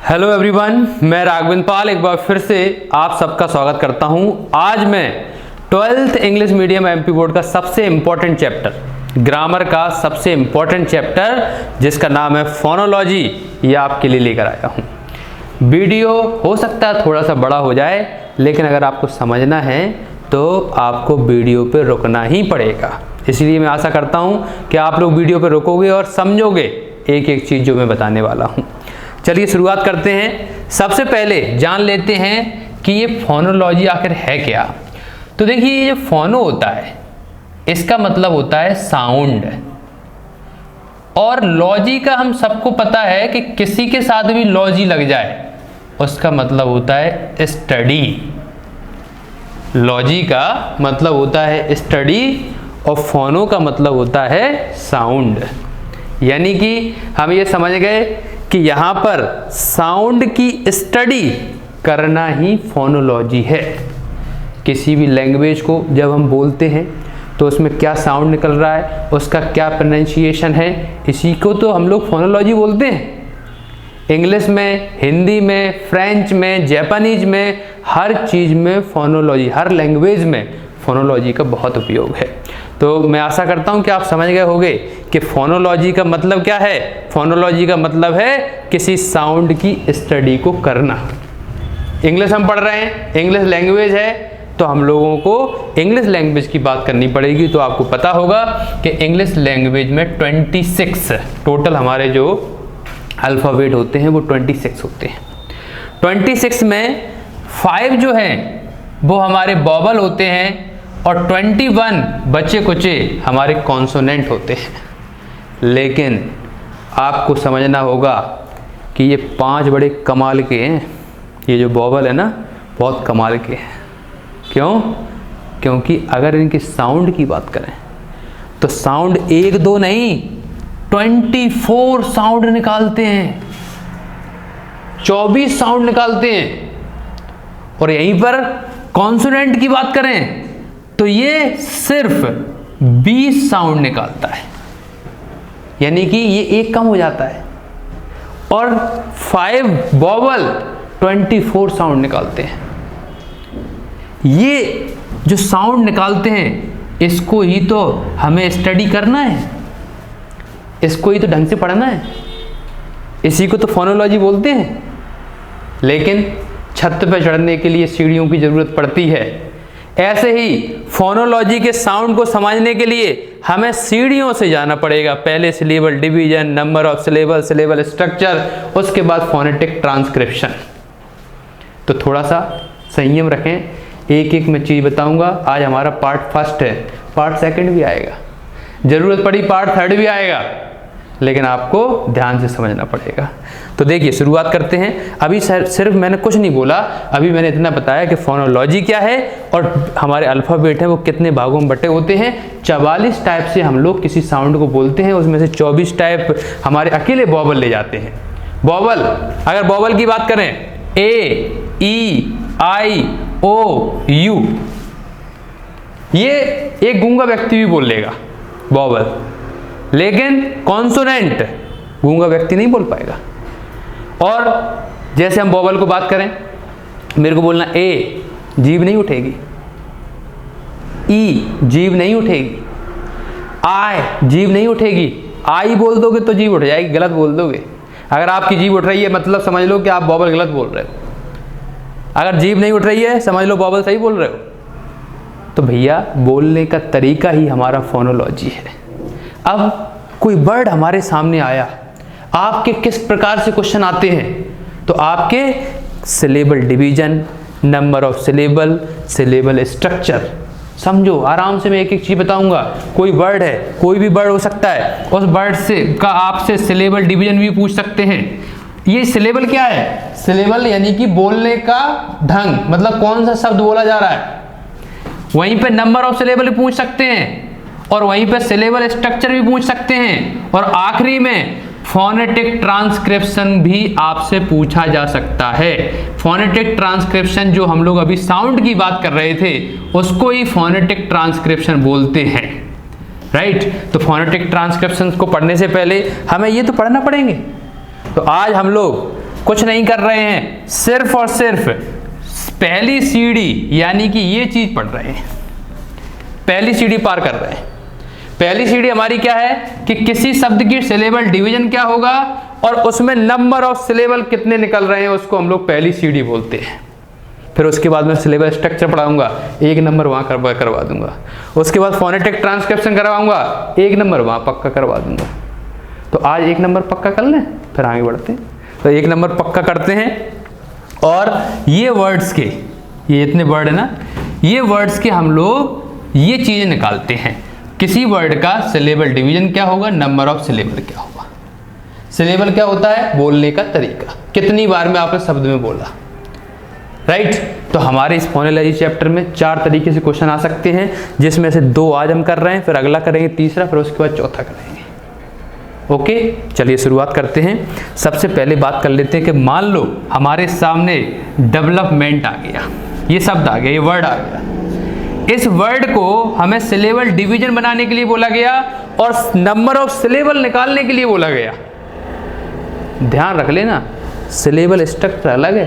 Hello everyone, मैं राघवेंद्र पाल एक बार फिर से आप सबका स्वागत करता हूं। आज मैं 12th English medium MP board का सबसे इम्पोर्टेंट चैप्टर, ग्रामर का सबसे इम्पोर्टेंट चैप्टर जिसका नाम है फोनोलॉजी, ये आपके लिए लेकर आया हूं। वीडियो हो सकता है थोड़ा सा बड़ा हो जाए, लेकिन अगर आपको समझना है तो आपको वीडियो पे रुकना ही पड़ेगा। इसलिए मैं आशा करता हूं कि आप लोग वीडियो पे रुकोगे और समझोगे एक एक चीज़ जो मैं बताने वाला हूं। चलिए शुरुआत करते हैं। सबसे पहले जान लेते हैं कि ये फोनोलॉजी आखिर है क्या। तो देखिए, ये जो फोनो होता है इसका मतलब होता है साउंड, और लॉजी का हम सबको पता है कि किसी के साथ भी लॉजी लग जाए उसका मतलब होता है स्टडी। लॉजी का मतलब होता है स्टडी और फोनो का मतलब होता है साउंड। यानी कि हम ये समझ गए कि यहाँ पर साउंड की स्टडी करना ही फोनोलॉजी है। किसी भी लैंग्वेज को जब हम बोलते हैं तो उसमें क्या साउंड निकल रहा है, उसका क्या प्रोनाउंसिएशन है, इसी को तो हम लोग फोनोलॉजी बोलते हैं। इंग्लिश में, हिंदी में, फ्रेंच में, जापानीज में, हर चीज़ में फोनोलॉजी, हर लैंग्वेज में फोनोलॉजी का बहुत उपयोग है। तो मैं आशा करता हूं कि आप समझ गए होंगे कि फोनोलॉजी का मतलब क्या है। फोनोलॉजी का मतलब है किसी साउंड की स्टडी को करना। इंग्लिश हम पढ़ रहे हैं, इंग्लिश लैंग्वेज है, तो हम लोगों को इंग्लिश लैंग्वेज की बात करनी पड़ेगी। तो आपको पता होगा कि इंग्लिश लैंग्वेज में 26 टोटल हमारे जो अल्फ़ाबेट होते हैं वो 26 होते हैं। 26 में 5 जो हैं वो हमारे वॉवल होते हैं और 21 बचे कुचे हमारे कॉन्सोनेंट होते हैं। लेकिन आपको समझना होगा कि ये 5 बड़े कमाल के हैं। ये जो वॉवल है ना, बहुत कमाल के हैं। क्यों? क्योंकि अगर इनकी साउंड की बात करें तो साउंड 1-2 नहीं, 24 साउंड निकालते हैं, 24 साउंड निकालते हैं। और यहीं पर कॉन्सोनेंट की बात करें तो ये सिर्फ 20 साउंड निकालता है, यानी कि ये एक कम हो जाता है। और 5 वॉवल 24 साउंड निकालते हैं। ये जो साउंड निकालते हैं इसको ही तो हमें स्टडी करना है, इसको ही तो ढंग से पढ़ना है, इसी को तो फोनोलॉजी बोलते हैं। लेकिन छत पर चढ़ने के लिए सीढ़ियों की जरूरत पड़ती है। ऐसे ही फोनोलॉजी के साउंड को समझने के लिए हमें सीढ़ियों से जाना पड़ेगा। पहले syllable division, number of syllable, syllable structure, उसके बाद फोनेटिक ट्रांसक्रिप्शन। तो थोड़ा सा संयम रखें, एक एक मैं चीज़ बताऊंगा। आज हमारा पार्ट फर्स्ट है, पार्ट सेकंड भी आएगा, ज़रूरत पड़ी पार्ट थर्ड भी आएगा, लेकिन आपको ध्यान से समझना पड़ेगा। तो देखिए शुरुआत करते हैं। अभी सिर्फ मैंने कुछ नहीं बोला, अभी मैंने इतना बताया कि फोनोलॉजी क्या है और हमारे अल्फ़ाबेट हैं वो कितने भागों में बटे होते हैं। 44 टाइप से हम लोग किसी साउंड को बोलते हैं, उसमें से 24 टाइप हमारे अकेले वॉवल ले जाते हैं। वॉवल, अगर वॉवल की बात करें, ए, ई, आई, ओ, यू, ये एक गूंगा व्यक्ति भी बोल लेगा वॉवल, लेकिन कॉन्सोनेंट गूंगा व्यक्ति नहीं बोल पाएगा। और जैसे हम वॉवल को बात करें, मेरे को बोलना ए, जीभ नहीं उठेगी, ई, जीभ नहीं उठेगी, आई, जीभ नहीं उठेगी। आई बोल दोगे तो जीभ उठ जाएगी, गलत बोल दोगे। अगर आपकी जीभ उठ रही है मतलब समझ लो कि आप वॉवल गलत बोल रहे हो। अगर जीभ नहीं उठ रही है समझ लो वॉवल सही बोल रहे हो। तो भैया बोलने का तरीका ही हमारा फोनोलॉजी है। अब कोई वर्ड हमारे सामने आया, आपके किस प्रकार से क्वेश्चन आते हैं, तो आपके syllable division, number of syllable, syllable structure समझो। आराम से मैं एक एक चीज़ बताऊंगा। कोई वर्ड है, कोई भी वर्ड हो सकता है, उस वर्ड से का आपसे सिलेबल डिवीजन भी पूछ सकते हैं। ये सिलेबल क्या है? सिलेबल यानी कि बोलने का ढंग, मतलब कौन सा शब्द बोला जा रहा है। वहीं पे नंबर ऑफ सिलेबल भी पूछ सकते हैं और वहीं पे सिलेबल स्ट्रक्चर भी पूछ सकते हैं, और आखिरी में फोनेटिक ट्रांसक्रिप्शन भी आपसे पूछा जा सकता है। फोनेटिक ट्रांसक्रिप्शन जो हम लोग अभी साउंड की बात कर रहे थे उसको ही फोनेटिक ट्रांसक्रिप्शन बोलते हैं, राइट। तो फोनेटिक ट्रांसक्रिप्शन को पढ़ने से पहले हमें ये तो पढ़ना पड़ेंगे। तो आज हम लोग कुछ नहीं कर रहे हैं, सिर्फ और सिर्फ पहली सीढ़ी यानी कि ये चीज पढ़ रहे हैं, पहली सीढ़ी पार कर रहे हैं। पहली सीढ़ी हमारी क्या है कि किसी शब्द की सिलेबल डिवीजन क्या होगा और उसमें नंबर ऑफ सिलेबल कितने निकल रहे हैं, उसको हम लोग पहली सीढ़ी बोलते हैं। फिर उसके बाद मैं सिलेबल स्ट्रक्चर पढ़ाऊंगा, 1 नंबर वहां करवा दूंगा। उसके बाद फोनेटिक ट्रांसक्रिप्शन करवाऊंगा, 1 नंबर वहां पक्का करवा दूंगा। तो आज 1 नंबर पक्का कर लें, फिर आगे बढ़ते हैं। तो 1 नंबर पक्का करते हैं और ये वर्ड्स के, ये इतने वर्ड है ना, ये वर्ड्स के हम लोग ये चीजें निकालते हैं। किसी वर्ड का सिलेबल डिवीजन क्या होगा, नंबर ऑफ सिलेबल क्या होगा। सिलेबल क्या होता है, बोलने का तरीका, कितनी बार में आपने शब्द में बोला, राइट। तो हमारे इस फोनोलॉजी चैप्टर में 4 तरीके से क्वेश्चन आ सकते हैं, जिसमें से 2 आज हम कर रहे हैं, फिर अगला करेंगे तीसरा, फिर उसके बाद चौथा करेंगे। ओके, चलिए शुरुआत करते हैं। सबसे पहले बात कर लेते हैं कि मान लो हमारे सामने डेवलपमेंट आ गया, ये शब्द आ गया, ये वर्ड आ गया। इस वर्ड को हमें सिलेबल डिवीजन बनाने के लिए बोला गया और नंबर ऑफ सिलेबल निकालने के लिए बोला गया। ध्यान रख लेना, सिलेबल स्ट्रक्चर अलग है,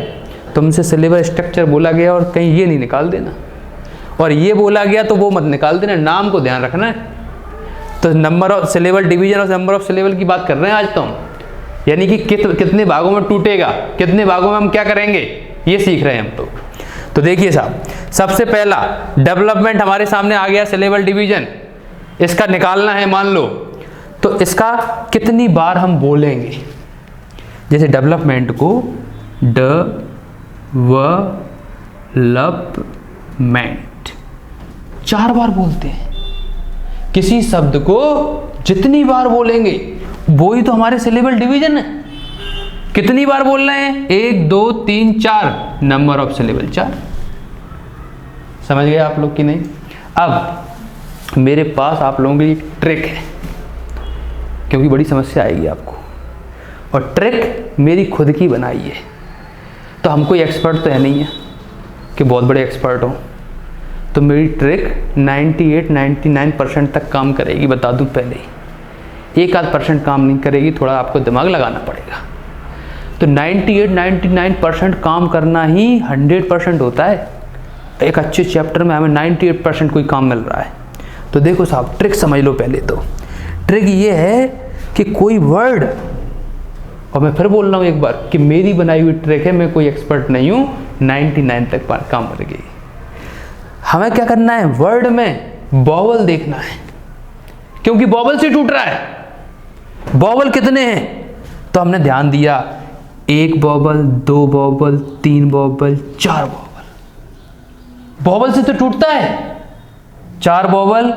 तुमसे सिलेबल स्ट्रक्चर बोला गया और कहीं ये नहीं निकाल देना, और ये बोला गया तो वो मत निकाल देना, नाम को ध्यान रखना है। तो नंबर ऑफ सिलेबल डिवीजन और नंबर ऑफ सिलेबल की बात कर रहे हैं आज तो हम, यानी कि कितने भागों में टूटेगा, कितने भागों में हम क्या करेंगे, ये सीख रहे हैं हम। तो देखिए साहब, सबसे पहला डेवलपमेंट हमारे सामने आ गया, सिलेबल डिवीजन, इसका निकालना है मान लो, तो इसका कितनी बार हम बोलेंगे। जैसे डेवलपमेंट को डेवलपमेंट 4 बार बोलते हैं। किसी शब्द को जितनी बार बोलेंगे वो ही तो हमारे सिलेबल डिवीजन है। कितनी बार बोल रहे हैं, 1 2 3 4, नंबर ऑफ सिलेबल 4। समझ गए आप लोग कि नहीं। अब मेरे पास आप लोगों के लिए ट्रिक है, क्योंकि बड़ी समस्या आएगी आपको, और ट्रिक मेरी खुद की बनाई है। तो हम कोई एक्सपर्ट तो है नहीं है कि बहुत बड़े एक्सपर्ट हो, तो मेरी ट्रिक 98-99% तक काम करेगी, बता दूं पहले ही। 1-8% काम नहीं करेगी, थोड़ा आपको दिमाग लगाना पड़ेगा। तो 98-99% काम करना ही 100% होता है। एक अच्छे चैप्टर में हमें 98% कोई काम मिल रहा है। तो देखो साहब, ट्रिक समझ लो पहले। तो ट्रिक ये है कि कोई वर्ड, और मैं फिर बोल रहा हूँ एक बार कि मेरी बनाई हुई ट्रिक है, मैं कोई एक्सपर्ट नहीं हूँ, 99 तक काम करेगी। हमें क्या करना है, वर्ड में वॉवल देखना है, क्योंकि वॉवल से टूट रहा है। वॉवल कितने हैं, तो हमने ध्यान दिया, 1 vowel, 2 vowel, 3 vowel, 4 vowel. Vowel से तो टूटता है, 4 वॉवल,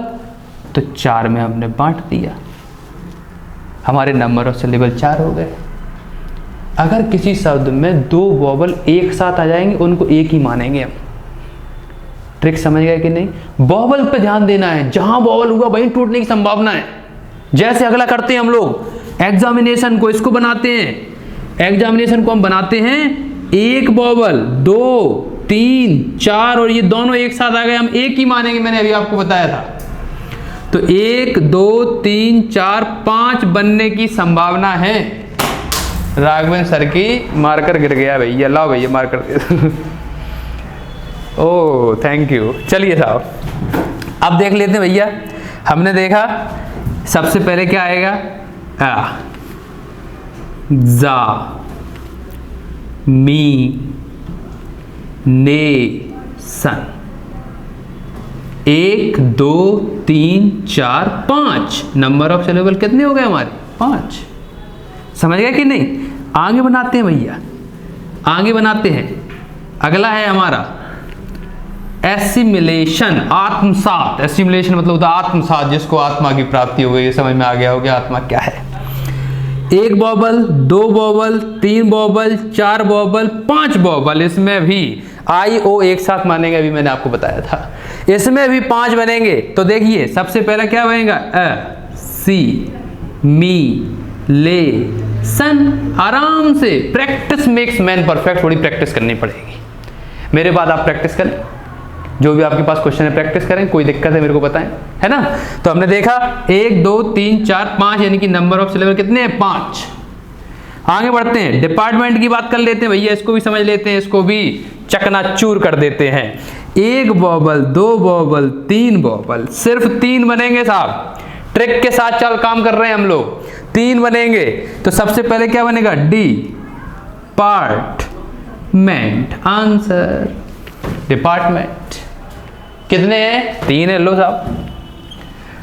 तो 4 में हमने बांट दिया, हमारे नंबर ऑफ सिलेबल 4 हो गए। अगर किसी शब्द में 2 वॉवल एक साथ आ जाएंगे, उनको एक ही मानेंगे हम। ट्रिक समझ गए कि नहीं। वॉवल पे ध्यान देना है, जहां वॉवल हुआ वहीं टूटने की संभावना है। जैसे अगला करते हैं हम लोग एग्जामिनेशन को, इसको बनाते हैं, एग्जामिनेशन को हम बनाते हैं 1 वॉवल, 2 3 4, और ये दोनों एक साथ आ गए, हम एक ही मानेंगे, मैंने अभी आपको बताया था। तो 1 2 3 4 5 बनने की संभावना है। राघवेंद्र सर की मार्कर गिर गया भैया, लाओ भैया marker they. Oh thank you. चलिए साहब, अब देख लेते हैं भैया। हमने देखा सबसे पहले क्या आएगा, जा मी ने सन। 1 2 3 4 5, नंबर ऑफ सिलेबल कितने हो गए हमारे, 5। समझ गए कि नहीं। आगे बनाते हैं भैया, आगे बनाते हैं। अगला है हमारा एसिमिलेशन, आत्मसात। एसिमिलेशन मतलब होता है आत्मसात, जिसको आत्मा की प्राप्ति हो गई। ये समझ में आ गया होगा आत्मा क्या है। 1 vowel, 2 vowel, 3 vowel, 4 vowel, 5 vowel, इसमें भी आई ओ एक साथ मानेंगे, अभी मैंने आपको बताया था। इसमें भी 5 बनेंगे। तो देखिए सबसे पहला क्या बनेगा, अ सी मी ले सन। आराम से, प्रैक्टिस मेक्स मैन परफेक्ट, थोड़ी प्रैक्टिस करनी पड़ेगी। मेरे बाद आप प्रैक्टिस करें, जो भी आपके पास क्वेश्चन है प्रैक्टिस करें, कोई दिक्कत है मेरे को बताएं, है ना। तो हमने देखा 1 2 3 4 5, यानी कि नंबर ऑफ सिलेबल कितने हैं, 5। आगे बढ़ते हैं, डिपार्टमेंट की बात कर लेते हैं भैया, इसको भी समझ लेते हैं, इसको भी चकनाचूर कर देते हैं। 1 वोवल, 2 वोवल, 3 वोवल, सिर्फ 3 बनेंगे साहब। ट्रिक के साथ चल काम कर रहे हैं हम लोग, 3 बनेंगे। तो सबसे पहले क्या बनेगा, डिपार्टमेंट, आंसर डिपार्टमेंट। कितने हैं, 3 है, लो साहब।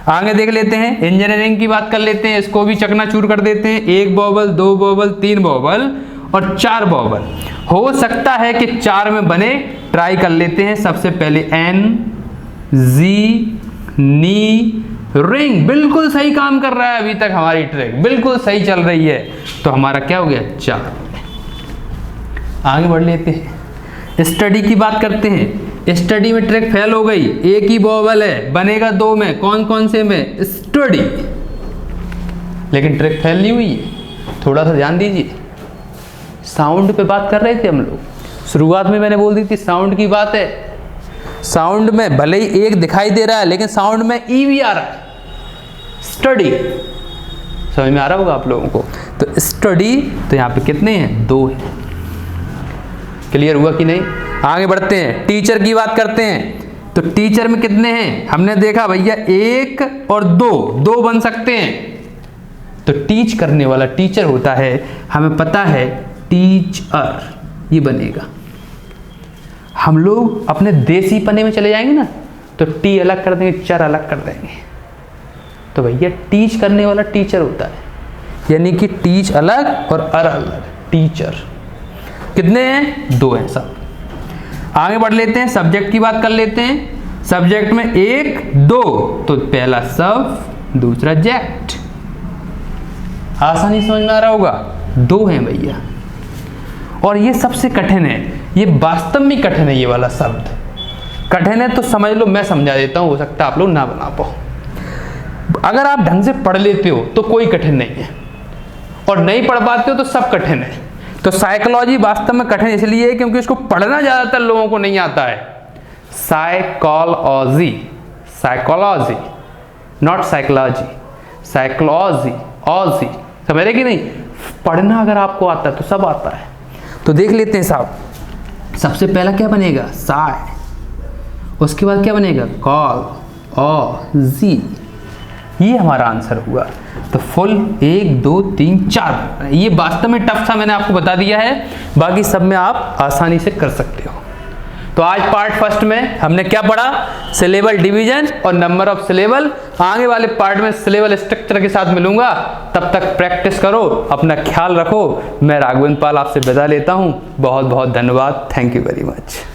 आगे देख लेते हैं, इंजीनियरिंग की बात कर लेते हैं, इसको भी चकनाचूर कर देते हैं। 1 वोवल, 2 वोवल, 3 वोवल और 4 वोवल। हो सकता है कि 4 में बने, ट्राई कर लेते हैं। सबसे पहले एन, जी, नी, रिंग। बिल्कुल सही काम कर रहा है अभी तक, हमारी ट्रिक बिल्कुल सही चल रही है। तो हमारा क्या हो गया, 4। आगे बढ़ लेते हैं, स्टडी की बात करते हैं। स्टडी में ट्रिक फेल हो गई, एक ही वोवल है, बनेगा 2 में। कौन कौन से में, स्टडी। लेकिन ट्रिक फेल नहीं हुई है, थोड़ा सा ध्यान दीजिए। साउंड पे बात कर रहे थे हम लोग, शुरुआत में मैंने बोल दी थी साउंड की बात है। साउंड में भले ही एक दिखाई दे रहा है, लेकिन साउंड में ई भी आ रहा है, स्टडी। समझ में आ रहा होगा आप लोगों को। तो स्टडी, तो यहाँ पे कितने हैं, 2 हैं। क्लियर हुआ कि नहीं। आगे बढ़ते हैं, टीचर की बात करते हैं। तो टीचर में कितने हैं, हमने देखा भैया 1 और 2 बन सकते हैं। तो टीच करने वाला टीचर होता है, हमें पता है टीचर, ये बनेगा। हम लोग अपने देसी पने में चले जाएंगे ना, तो टी अलग कर देंगे, चर अलग कर देंगे। तो भैया टीच करने वाला टीचर होता है, यानी कि टीच अलग और अर अलग, टीचर। कितने हैं, 2 हैं सब। आगे बढ़ लेते हैं, सब्जेक्ट की बात कर लेते हैं। सब्जेक्ट में 1, 2, तो पहला सब, दूसरा जेक्ट। आसानी समझ में आ रहा होगा, 2 हैं भैया। और ये सबसे कठिन है, ये वास्तव में कठिन है, ये वाला शब्द कठिन है। तो समझ लो, मैं समझा देता हूं, हो सकता है आप लोग ना बना पाओ। अगर आप ढंग से पढ़ लेते हो तो कोई कठिन नहीं है, और नहीं पढ़ पाते हो तो सब कठिन है। तो साइकोलॉजी वास्तव में कठिन इसलिए है क्योंकि इसको पढ़ना ज्यादातर लोगों को नहीं आता है। Psychology, psychology, not psychology, psychology, Aussie. समझ रहे कि नहीं। पढ़ना अगर आपको आता है तो सब आता है। तो देख लेते हैं साहब, सबसे पहला क्या बनेगा, साइ। उसके बाद क्या बनेगा, कॉल, ओ, जी। ये हमारा आंसर हुआ। तो फुल 1, 2, 3, 4। ये वास्तव में टफ था, मैंने आपको बता दिया है। बाकी सब में आप आसानी से कर सकते हो। तो आज पार्ट फर्स्ट में हमने क्या पढ़ा, सिलेबल डिवीजन और नंबर ऑफ सिलेबल। आगे वाले पार्ट में सिलेबल स्ट्रक्चर के साथ मिलूंगा। तब तक प्रैक्टिस करो, अपना ख्याल रखो। मैं राघवेंद्र पाल आपसे विदा लेता हूं। बहुत बहुत धन्यवाद। Thank you very much.